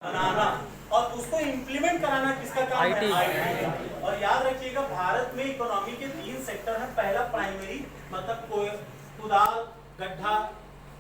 बनाना और उसको इम्प्लीमेंट कराना किसका काम है? आईटी। और याद रखिएगा भारत में इकोनॉमी के 3 सेक्टर हैं। पहला प्राइमरी मतलब कुदाल गड्ढा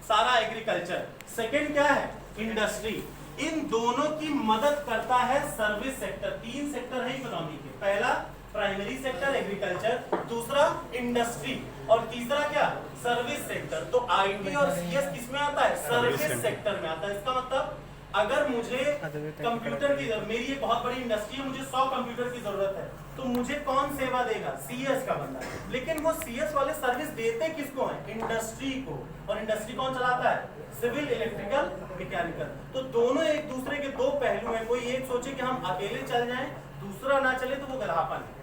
सारा एग्रीकल्चर। सेकंड क्या है? इंडस्ट्री। इन दोनों की मदद करता है सर्विस सेक्टर। 3 सेक्टर है इकोनॉमी के। पहला प्राइमरी सेक्टर एग्रीकल्चर, दूसरा इंडस्ट्री और तीसरा क्या? Service sector. तो आईटी और सीएस किसमें आता है? सर्विस सेक्टर में आता है। इसका मतलब अगर मुझे कंप्यूटर की जरूरत, मेरी एक बहुत बड़ी इंडस्ट्री है, मुझे 100 कंप्यूटर की जरूरत है, तो मुझे कौन सेवा देगा? सीएस का बंदा। लेकिन वो सीएस वाले सर्विस देते किसको है? इंडस्ट्री को। और इंडस्ट्री कौन चलाता है? Civil, electrical, mechanical. तो दोनों एक दूसरे के दो पहलू हैं। कोई एक सोचे कि हम अकेले चल जाएं, दूसरा ना चले तो वो गधापन है।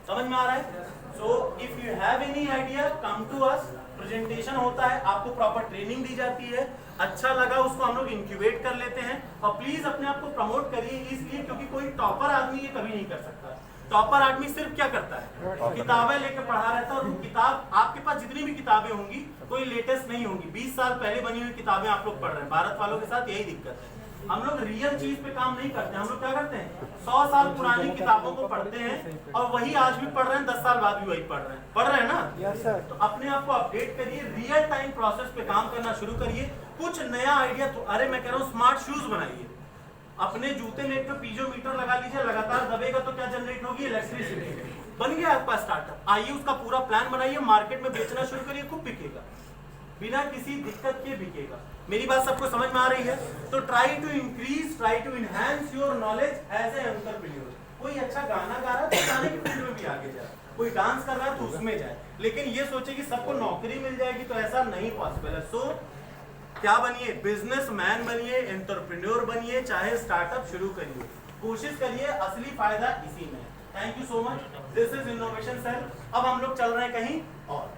समझ में आ रहा है? So if you have any idea come to us. Presentation होता है, आपको प्रॉपर ट्रेनिंग दी जाती है। अच्छा लगा उसको हम लोग इंक्यूबेट कर लेते हैं। और प्लीज अपने आप को प्रमोट करिए, इसलिए क्योंकि कोई टॉपर आदमी ये कभी नहीं कर सकता। टॉपर आदमी सिर्फ क्या करता है? किताबें लेकर पढ़ा रहता है। और वो किताब, आपके पास जितनी भी किताबें होंगी कोई लेटेस्ट नहीं होंगी। 20 साल पहले बनी हुई किताबें आप लोग पढ़ रहे हैं। भारत वालों के साथ यही दिक्कत है, हम लोग रियल चीज पे काम नहीं करते। हम लोग क्या करते हैं? 100 साल पुरानी किताबों को पढ़ते हैं और वही आज भी पढ़ रहे हैं, 10 साल बाद भी वही पढ़ रहे हैं ना। Yes sir. तो अपने आप को अपडेट करिए, रियल टाइम प्रोसेस पे काम करना शुरू करिए। कुछ नया आइडिया तो, अरे मैं कह रहा हूँ स्मार्ट शूज बनाइए। अपने जूते लेट पे पीजोमीटर लगा लीजिए, लगातार दबेगा तो क्या जनरेट होगी? इलेक्ट्रिसिटी। बन गया आपका स्टार्टअप। आइए उसका पूरा प्लान बनाइए, मार्केट में बेचना शुरू करिए, खूब बिकेगा, बिना किसी दिक्कत के बिकेगा। मेरी बात सबको समझ में आ रही है? तो try to increase, try to enhance your knowledge as a entrepreneur. कोई अच्छा गाना गा रहा है तो गाने की फील्ड में भी आगे जाए, कोई डांस कर रहा है तो उसमें जाए। लेकिन ये सोचे कि सबको नौकरी मिल जाएगी, तो ऐसा नहीं पॉसिबल है। सो क्या बनिए? बिजनेसमैन बनिए, एंटरप्रेन्योर बनिए, चाहे स्टार्टअप शुरू करिए, कोशिश करिए। असली फायदा इसी में है। Thank you so much. This is innovation cell. अब हम लोग चल रहे हैं कहीं और।